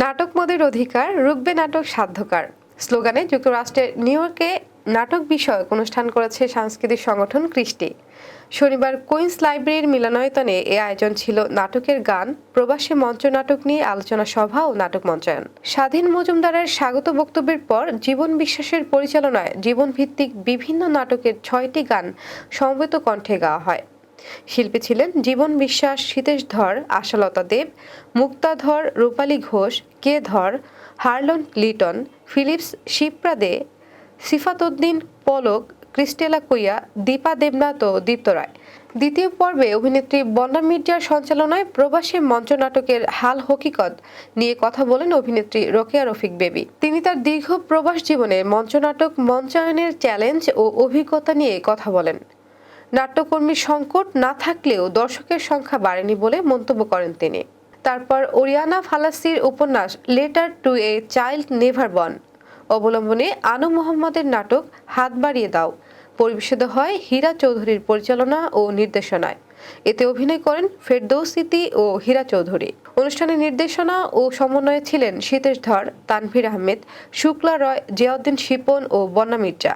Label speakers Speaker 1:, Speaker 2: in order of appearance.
Speaker 1: নাটক মোদের অধিকার, রুখবে নাটক সাধ্যকার স্লোগানে যুক্তরাষ্ট্রের নিউ ইয়র্কে নাটক বিষয়ক অনুষ্ঠান করেছে সাংস্কৃতিক সংগঠন কৃষ্টি। শনিবার কুইন্স লাইব্রেরির মিলনায়তনে এ আয়োজন ছিল নাটকের গান, প্রবাসী মঞ্চনাটক নিয়ে আলোচনা সভা ও নাটক মঞ্চায়ন। স্বাধীন মজুমদারের স্বাগত বক্তব্যের পর জীবন বিশ্বাসের পরিচালনায় জীবনভিত্তিক বিভিন্ন নাটকের 6টি গান সমবেত কণ্ঠে গাওয়া হয়। শিল্পী ছিলেন জীবন বিশ্বাস, সীতেশ ধর, আশালতা দেব, মুক্তা ধর, রূপালী ঘোষ, কে ধর, হার্লন লিটন, ফিলিপস, শিপ্রা দে, সিফাত উদ্দিন, পলক, ক্রিস্টেলা কুইয়া, দীপা দেবনাথ ও দীপ্ত রায়। দ্বিতীয় পর্বে অভিনেত্রী বন্যা মির্জার সঞ্চালনায় প্রবাসী মঞ্চনাটকের হাল হকিকত নিয়ে কথা বলেন অভিনেত্রী রোকেয়া রফিক বেবি। তিনি তার দীর্ঘ প্রবাস জীবনে মঞ্চনাটক মঞ্চায়নের চ্যালেঞ্জ ও অভিজ্ঞতা নিয়ে কথা বলেন। নাট্যকর্মীর সংকট না থাকলেও দর্শকের সংখ্যা বাড়েনি বলে মন্তব্য করেন তিনি। তারপর ওরিয়ানা ফালাসির উপন্যাস letter to a child never born অবলম্বনে আনু মোহাম্মদের নাটক হাত বাড়িয়ে দাও পরিবেশিত হয় হীরা চৌধুরীর পরিচালনা ও নির্দেশনায়। এতে অভিনয় করেন ফেরদৌসিতি ও হীরা চৌধুরী। অনুষ্ঠানে নির্দেশনা ও সমন্বয়ে ছিলেন সীতেশ ধর, তানভীর আহমেদ, শুক্লা রয়, জিয়াউদ্দিন শিপন ও বন্যা মির্জা।